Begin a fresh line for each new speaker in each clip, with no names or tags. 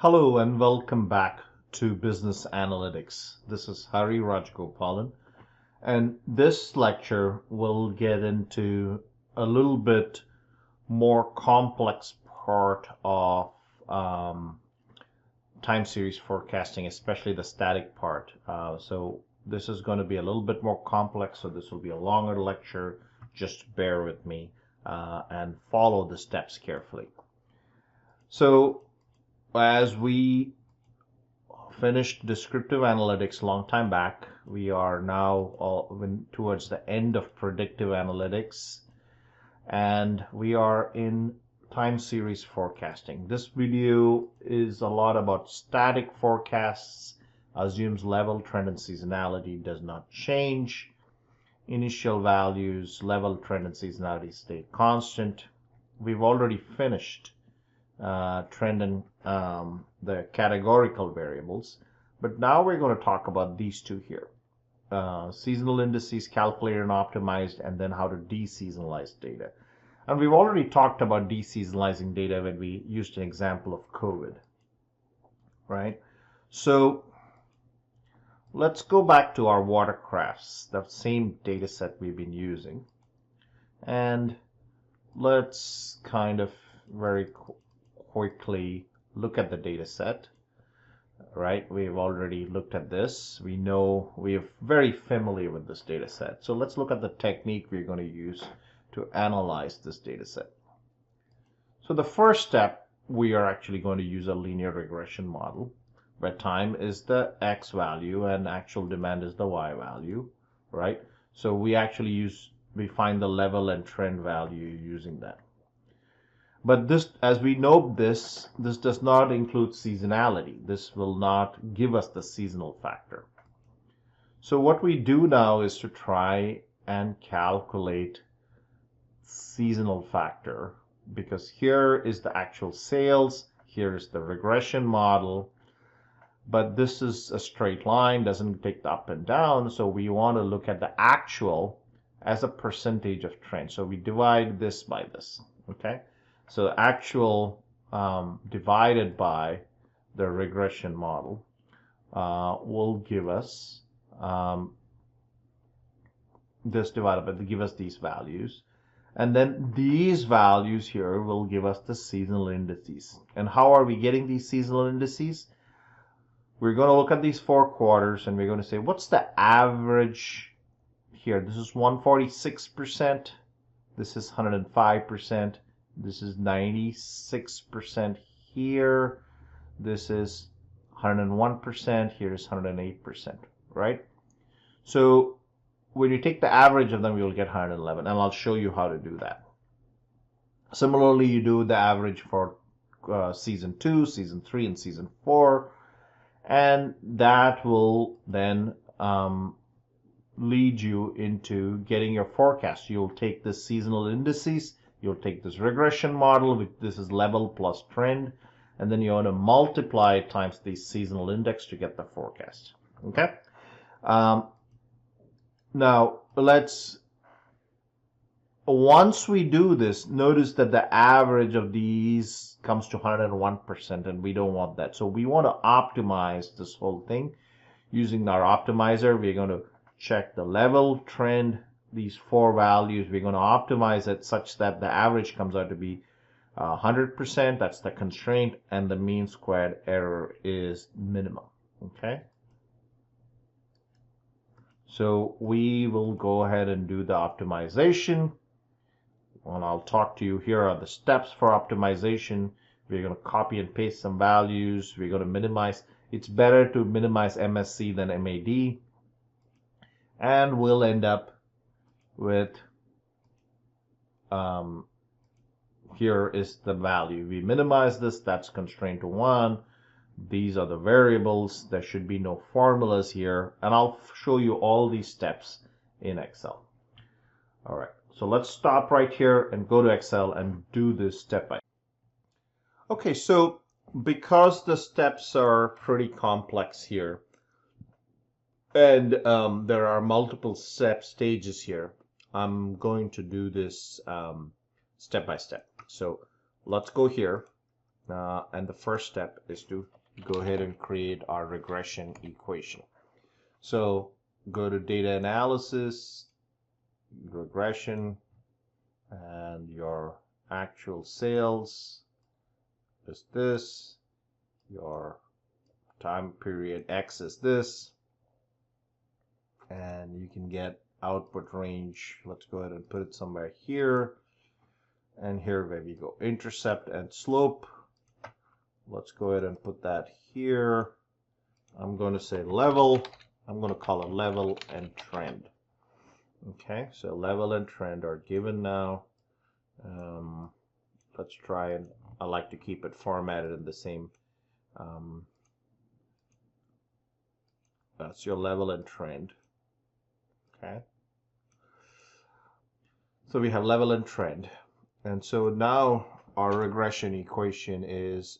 Hello and welcome back to Business Analytics. This is Hari Rajgopalan, and this lecture will get into a little bit more complex part of time series forecasting, especially the static part. So this is going to be a little bit more complex, so this will be a longer lecture. Just bear with me and follow the steps carefully. So as we finished descriptive analytics a long time back, we are now towards the end of predictive analytics, and we are in time series forecasting. This video is a lot about static forecasts, assumes level, trend, and seasonality does not change. Initial values, level, trend, and seasonality stay constant. We've already finished trend and the categorical variables, but now we're going to talk about these two here: seasonal indices calculated and optimized, and then how to deseasonalize data. And we've already talked about deseasonalizing data when we used an example of COVID, right? So let's go back to our watercrafts, the same data set we've been using, and let's kind of very quickly look at the data set. Right, we've already looked at this. We know we are very familiar with this data set. So let's look at the technique we're going to use to analyze this data set. So the first step, we are actually going to use a linear regression model where time is the X value and actual demand is the Y value, right? So we find the level and trend value using that. But this, as we know, this does not include seasonality. This will not give us the seasonal factor. So what we do now is to try and calculate seasonal factor, because here is the actual sales, here is the regression model, but this is a straight line, doesn't take the up and down, so we want to look at the actual as a percentage of trend. So we divide this by this, okay? So actual divided by the regression model will give us this divided by give us these values, and then these values here will give us the seasonal indices. And how are we getting these seasonal indices? We're going to look at these 4 quarters and we're going to say, what's the average here? This is 146%, this is 105%. This is 96% here. This is 101%. Here is 108%, right? So when you take the average of them, you will get 111, and I'll show you how to do that. Similarly, you do the average for season 2, season 3, and season 4, and that will then lead you into getting your forecast. You'll take the seasonal indices, you'll take this regression model, which this is level plus trend, and then you want to multiply it times the seasonal index to get the forecast. Okay. Now once we do this, notice that the average of these comes to 101%, and we don't want that. So we want to optimize this whole thing using our optimizer. We're going to check the level, trend, these 4 values. We're going to optimize it such that the average comes out to be 100%. That's the constraint, and the mean squared error is minimum. Okay. So we will go ahead and do the optimization. And I'll talk to you. Here are the steps for optimization. We're going to copy and paste some values. We're going to minimize. It's better to minimize MSC than MAD. And we'll end up with here is the value. We minimize this, that's constrained to 1. These are the variables. There should be no formulas here, and I'll show you all these steps in Excel. All right, so let's stop right here and go to Excel and do this step by step. Okay, so because the steps are pretty complex here, and there are multiple stages here, I'm going to do this step by step. So let's go here And the first step is to go ahead and create our regression equation. So go to data analysis, regression, and your actual sales is this, your time period X is this, and you can get output range. Let's go ahead and put it somewhere here, and here where we go, intercept and slope. Let's go ahead and put that here. I'm going to say level. I'm going to call it level and trend. Okay, so level and trend are given now. Let's try, and I like to keep it formatted in the same. That's your level and trend. Okay. So we have level and trend. And so now our regression equation is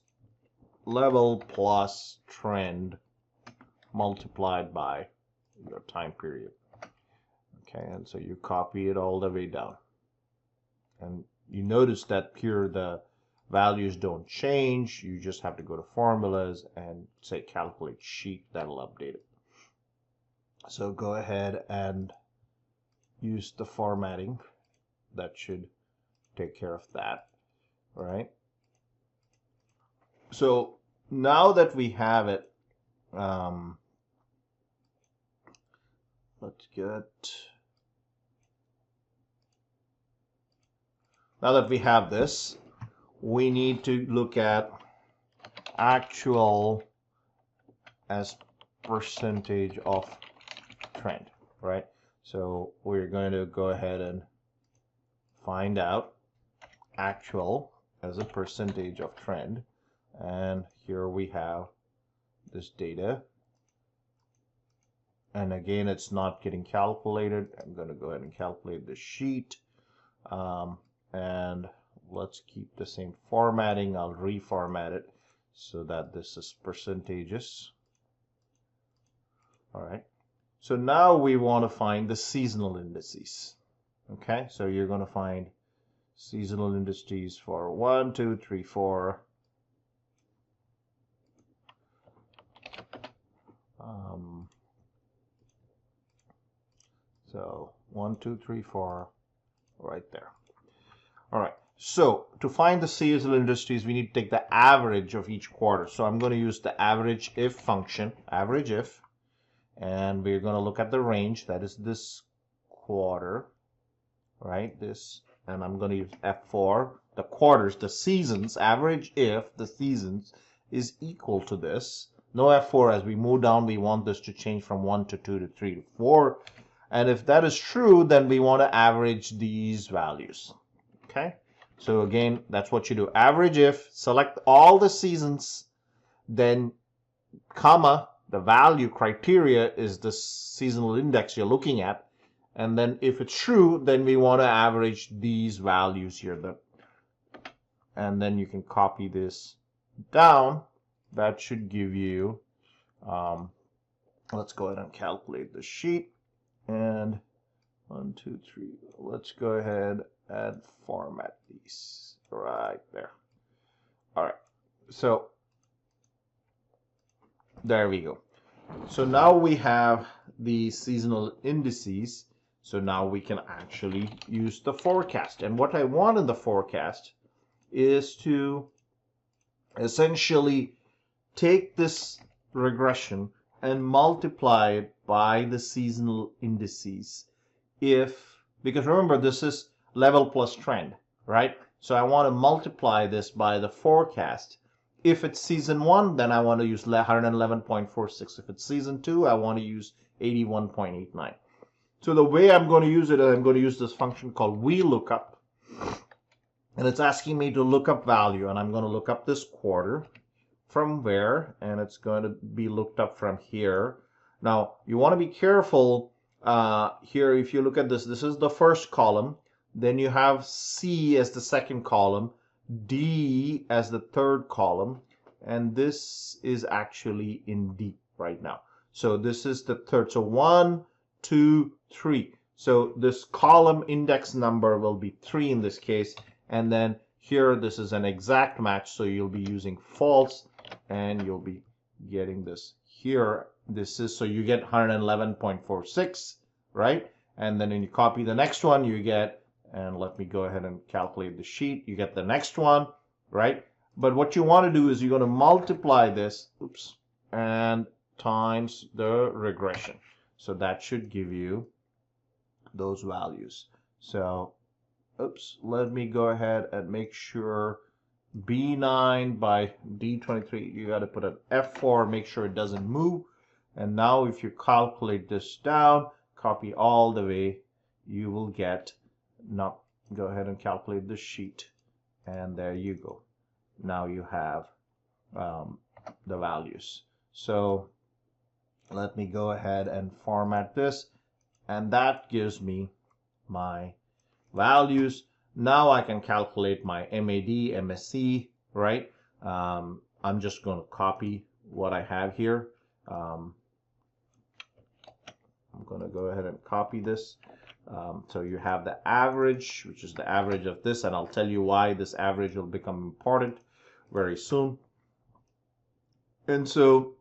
level plus trend multiplied by your time period. Okay, and so you copy it all the way down. And you notice that here the values don't change. You just have to go to formulas and say calculate sheet. That'll update it. So go ahead and use the formatting. That should take care of that. All right. So now that we have it, let's get. Now that we have this, we need to look at actual as percentage of trend, right? So we're going to go ahead and find out actual as a percentage of trend. And here we have this data. And again, it's not getting calculated. I'm going to go ahead and calculate the sheet. And let's keep the same formatting. I'll reformat it so that this is percentages. All right. So now we want to find the seasonal indices. Okay, so you're going to find seasonal indices for 1, 2, 3, 4. So 1, 2, 3, 4, right there. All right. So to find the seasonal indices, we need to take the average of each quarter. So I'm going to use the average if function, average if, and we're going to look at the range. That is this quarter, right? This, and I'm going to use F4. The quarters, the seasons, average if the seasons is equal to this. No F4. As we move down, we want this to change from 1 to 2 to 3 to 4. And if that is true, then we want to average these values. Okay, so again, that's what you do. Average if, select all the seasons, then comma, the value criteria is the seasonal index you're looking at. And then if it's true, then we want to average these values here. And then you can copy this down. That should give you, let's go ahead and calculate the sheet. And 1, 2, 3, let's go ahead and format these right there. All right, so there we go. So now we have the seasonal indices. So now we can actually use the forecast. And what I want in the forecast is to essentially take this regression and multiply it by the seasonal indices. Because remember, this is level plus trend, right? So I want to multiply this by the forecast. If it's season 1, then I want to use 111.46. If it's season 2, I want to use 81.89. So the way I'm going to use it is I'm going to use this function called VLOOKUP. And it's asking me to look up value. And I'm going to look up this quarter from where, and it's going to be looked up from here. Now, you want to be careful here. If you look at this, this is the first column. Then you have C as the second column, D as the third column, and this is actually in D right now. So this is the third. So 1, 2, 3. So this column index number will be 3 in this case, and then Here, this is an exact match, so you'll be using false, and you'll be getting this here. This is, so you get 111.46, right? And then when you copy the next one, you get, and let me go ahead and calculate the sheet, you get the next one, right? But what you want to do is you're going to multiply this, oops, and times the regression. So that should give you those values. So, oops, let me go ahead and make sure B9 by D23, you got to put an F4, make sure it doesn't move. And now if you calculate this down, copy all the way, you will get, now go ahead and calculate the sheet. And there you go. Now you have the values. So let me go ahead and format this. And that gives me my values. Now I can calculate my MAD, MSC, right? I'm just going to copy what I have here. I'm going to go ahead and copy this. So you have the average, which is the average of this, and I'll tell you why this average will become important very soon. And so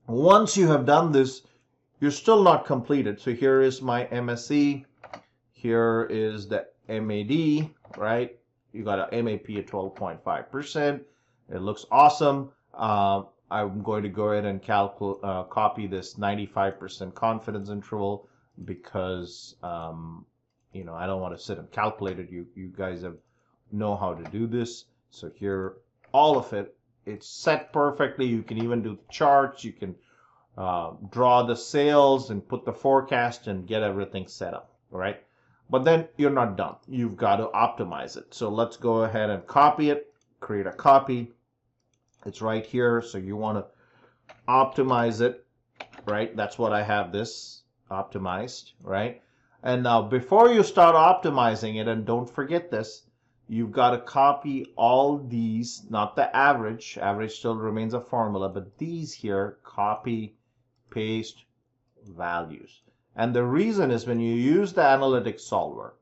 once you have done this, you're still not completed. So here is my MSC. Here is the MAD, right? You got an MAP at 12.5%. It looks awesome. I'm going to go ahead and copy this 95% confidence interval because, you know, I don't want to sit and calculate it. You guys know how to do this. So here, all of it, it's set perfectly. You can even do charts. You can draw the sales and put the forecast and get everything set up, all right? But then you're not done. You've got to optimize it. So let's go ahead and copy it, create a copy. It's right here. So you want to optimize it, right? That's what I have this optimized, right? And now before you start optimizing it, and don't forget this, you've got to copy all these, not the average. Average still remains a formula, but these here, copy, paste, values. And the reason is when you use the analytic solver,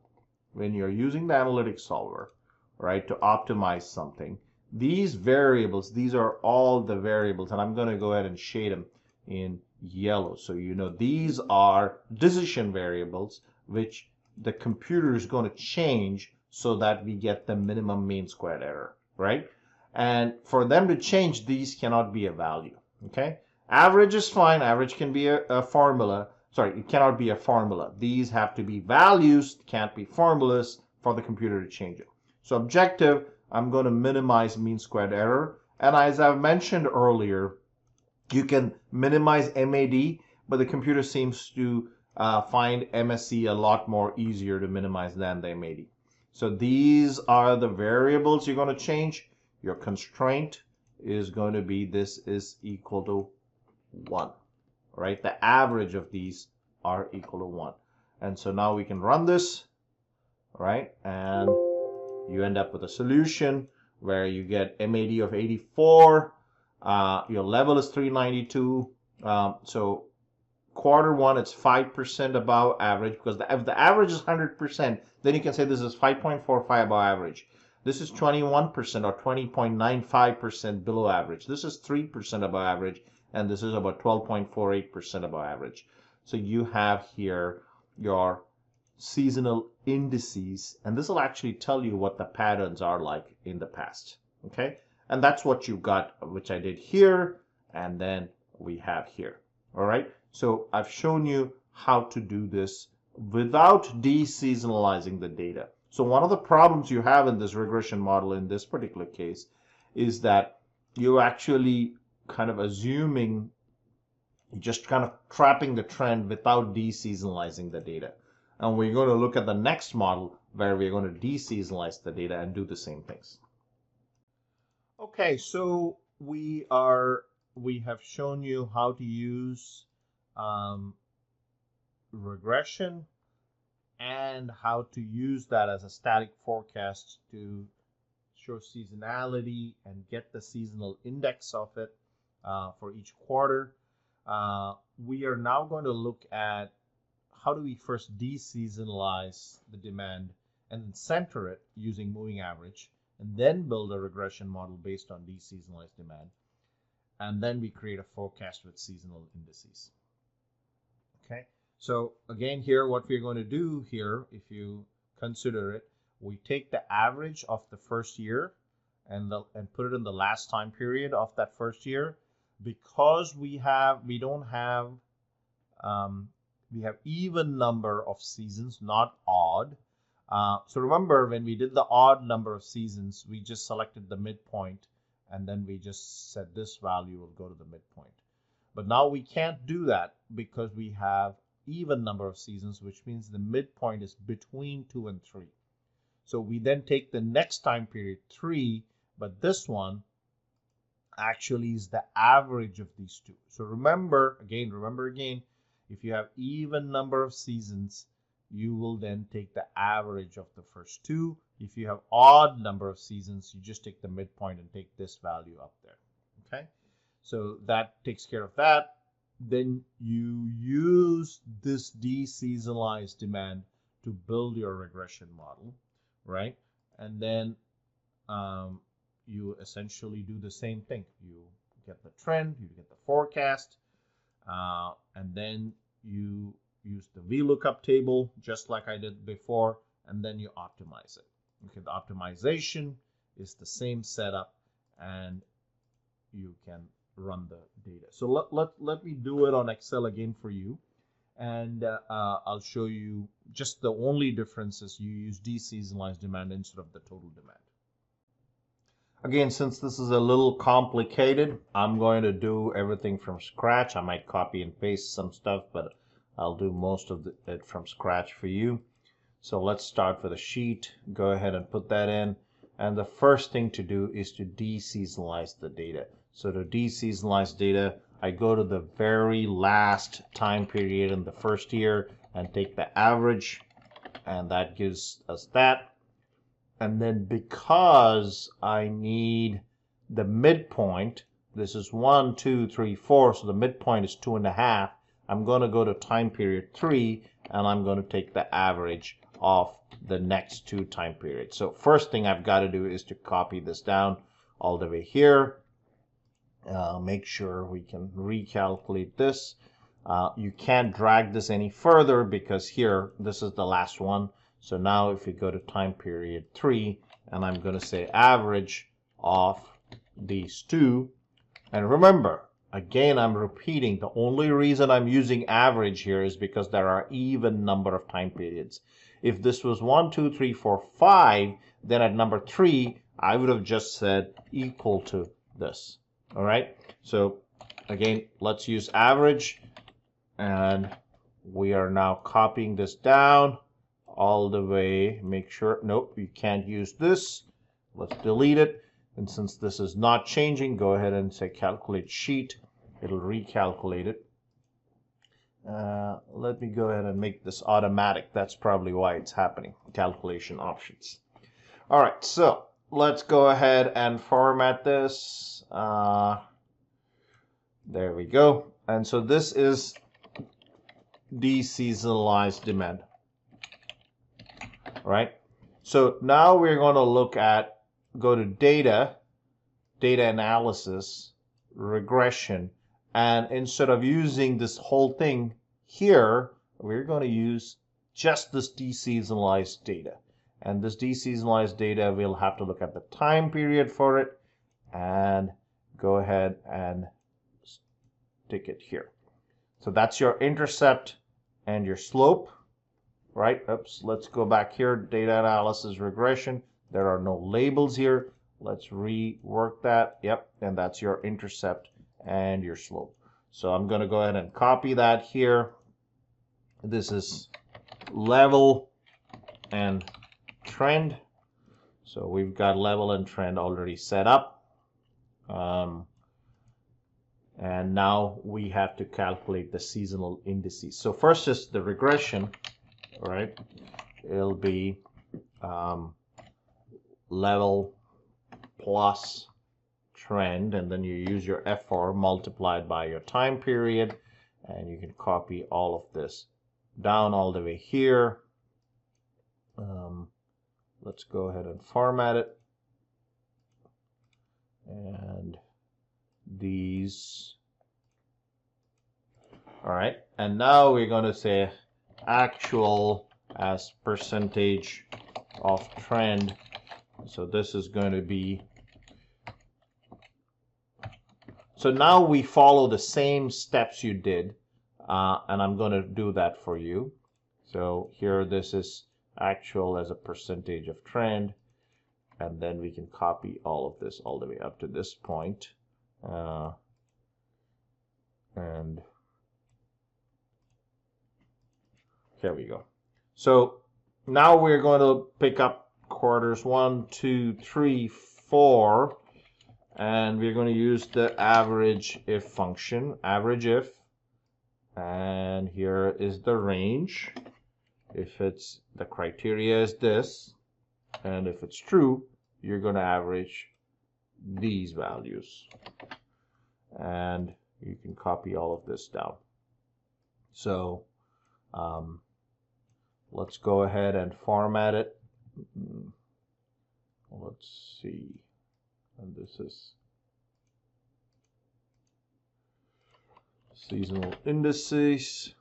when you're using the analytic solver, right, to optimize something, these variables, these are all the variables, and I'm going to go ahead and shade them in yellow. So you know these are decision variables, which the computer is going to change so that we get the minimum mean squared error, right? And for them to change, these cannot be a value, okay? Average is fine. Average can be a formula. Sorry, it cannot be a formula. These have to be values, can't be formulas for the computer to change it. So objective, I'm going to minimize mean squared error. And as I've mentioned earlier, you can minimize MAD, but the computer seems to find MSC a lot more easier to minimize than the MAD. So these are the variables you're going to change. Your constraint is going to be this is equal to 1, right? The average of these are equal to 1. And so now we can run this, right? And you end up with a solution where you get MAD of 84. Your level is 392. So quarter one, it's 5% above average, because if the average is 100%, then you can say this is 5.45 above average. This is 21% or 20.95% below average. This is 3% above average, and this is about 12.48% above average. So you have here your seasonal indices, and this will actually tell you what the patterns are like in the past, okay? And that's what you got, which I did here, and then we have here, all right? So I've shown you how to do this without deseasonalizing the data. So one of the problems you have in this regression model in this particular case is that you're actually kind of assuming, just kind of trapping the trend without deseasonalizing the data. And we're going to look at the next model where we're going to deseasonalize the data and do the same things. Okay, so we have shown you how to use regression and how to use that as a static forecast to show seasonality and get the seasonal index of it for each quarter. We are now going to look at how do we first deseasonalize the demand and then center it using moving average. and then build a regression model based on deseasonalized demand. And then we create a forecast with seasonal indices. Okay, so again here, what we're going to do here, if you consider it, we take the average of the first year and put it in the last time period of that first year. Because we have even number of seasons, not odd. So remember, when we did the odd number of seasons, we just selected the midpoint, and then we just said this value will go to the midpoint. But now we can't do that because we have even number of seasons, which means the midpoint is between 2 and 3. So we then take the next time period, 3, but this one actually is the average of these two. So remember again, if you have even number of seasons, you will then take the average of the first two. If you have odd number of seasons, you just take the midpoint and take this value up there. Okay, so that takes care of that. Then you use this deseasonalized demand to build your regression model, right? And then you essentially do the same thing. You get the trend, you get the forecast, and then you use the VLOOKUP table just like I did before, and then you optimize it. Okay, the optimization is the same setup, and you can run the data. So let me do it on Excel again for you, and I'll show you just the only difference is you use deseasonalized demand instead of the total demand. Again, since this is a little complicated, I'm going to do everything from scratch. I might copy and paste some stuff, but I'll do most of it from scratch for you. So let's start with a sheet. Go ahead and put that in. And the first thing to do is to deseasonalize the data. So to deseasonalize data, I go to the very last time period in the first year and take the average, and that gives us that. And then because I need the midpoint, this is 1, 2, 3, 4, so the midpoint is 2.5. I'm going to go to time period 3, and I'm going to take the average of the next two time periods. So first thing I've got to do is to copy this down all the way here. Make sure we can recalculate this. You can't drag this any further because here, this is the last one. So now if we go to time period 3, and I'm going to say average of these two, and remember, again, I'm repeating, the only reason I'm using average here is because there are even number of time periods. If this was 1, 2, 3, 4, 5, then at number 3, I would have just said equal to this. All right. So again, let's use average, and we are now copying this down all the way. Make sure, nope, you can't use this. Let's delete it. And since this is not changing, go ahead and say calculate sheet. It'll recalculate it. Let me go ahead and make this automatic. That's probably why it's happening. Calculation options. All right, so let's go ahead and format this. There we go. And so this is deseasonalized demand. Right? So now we're going to look at, go to data, data analysis, regression, and instead of using this whole thing here, we're going to use just this deseasonalized data. And this deseasonalized data, we'll have to look at the time period for it and go ahead and stick it here. So that's your intercept and your slope. Right? Oops, let's go back here. Data analysis, regression. There are no labels here. Let's rework that. Yep, and that's your intercept and your slope. So I'm going to go ahead and copy that here. This is level and trend. So we've got level and trend already set up. And now we have to calculate the seasonal indices. So first is the regression. All right, it'll be level plus trend, and then you use your F4 multiplied by your time period, and you can copy all of this down all the way here. Let's go ahead and format it. and these. All right, and now we're going to say actual as percentage of trend. So this is going to be, so now we follow the same steps you did, and I'm going to do that for you. So here this is actual as a percentage of trend, and then we can copy all of this all the way up to this point, and there we go. So now we're going to pick up quarters 1, 2, 3, 4, and we're going to use the average if function, average if, and here is the range. If it's the criteria is this, and if it's true, you're going to average these values, and you can copy all of this down. So let's go ahead and format it. Let's see, and this is seasonal indices.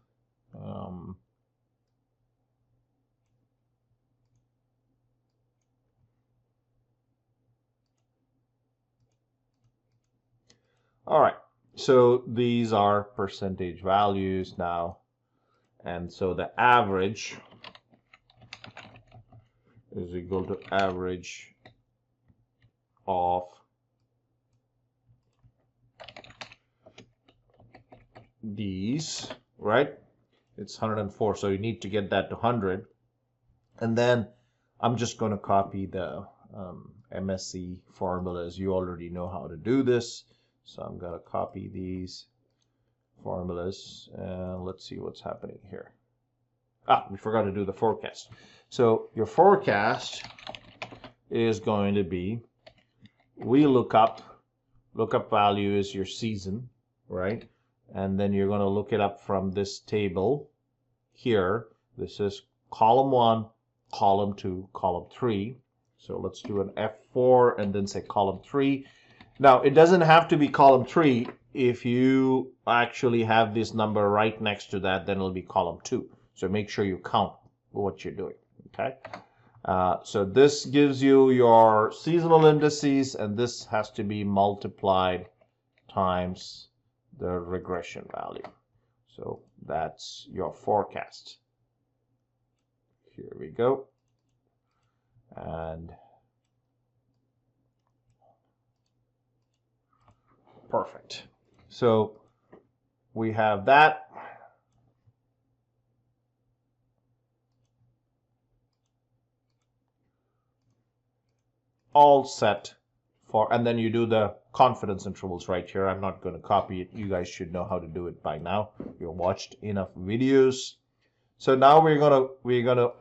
All right, so these are percentage values now, and so the average is equal to average of these, right? It's 104, so you need to get that to 100, and then I'm just going to copy the MSE formulas. You already know how to do this, so I'm going to copy these formulas, and let's see what's happening here. We forgot to do the forecast. So your forecast is going to be, we look up value is your season, right? And then you're going to look it up from this table here. This is column 1, column 2, column 3. So let's do an F4 and then say column 3. Now it doesn't have to be column 3. If you actually have this number right next to that, then it'll be column 2. So make sure you count what you're doing, okay? So this gives you your seasonal indices, and this has to be multiplied times the regression value. So that's your forecast. Here we go. And perfect. So we have that. All set for, and then you do the confidence intervals right here. I'm not going to copy it. You guys should know how to do it by now. You've watched enough videos. So now we're gonna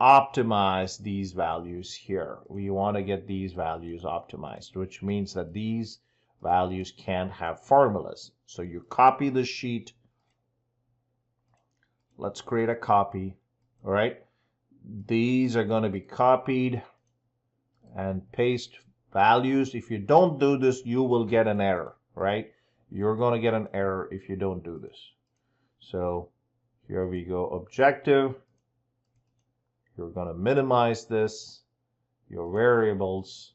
optimize these values here. We want to get these values optimized, which means that these values can't have formulas. So you copy the sheet. Let's create a copy. All right. These are going to be copied and paste values. If you don't do this, you will get an error, right? You're going to get an error if you don't do this. So here we go, objective. You're going to minimize this. Your variables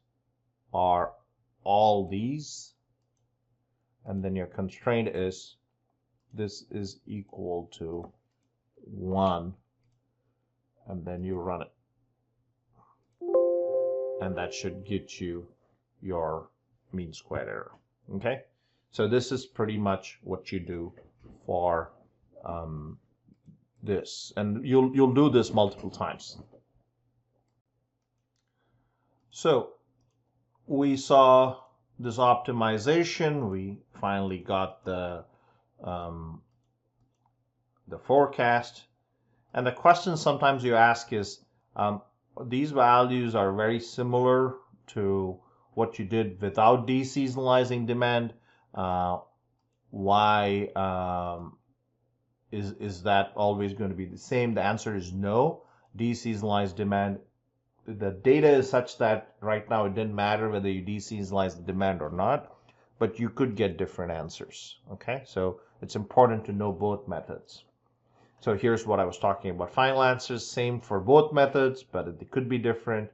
are all these. And then your constraint is this is equal to 1. And then you run it. And that should get you your mean squared error. Okay? So this is pretty much what you do for this, and you'll do this multiple times. So we saw this optimization. We finally got the forecast, and the question sometimes you ask is, these values are very similar to what you did without deseasonalizing demand. Why is that always going to be the same? The answer is no. Deseasonalized demand, the data is such that right now it didn't matter whether you deseasonalize the demand or not. but you could get different answers. Okay, so it's important to know both methods. So here's what I was talking about. Final answers, same for both methods, but they could be different.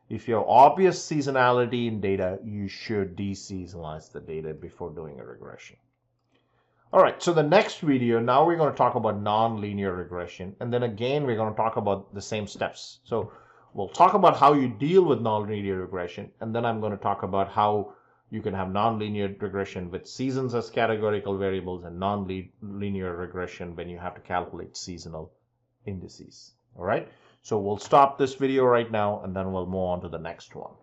If you have obvious seasonality in data, you should deseasonalize the data before doing a regression. All right, so the next video, now we're going to talk about nonlinear regression. And then again, we're going to talk about the same steps. So we'll talk about how you deal with nonlinear regression. And then I'm going to talk about how you can have nonlinear regression with seasons as categorical variables and nonlinear regression when you have to calculate seasonal indices. All right, so we'll stop this video right now and then we'll move on to the next one.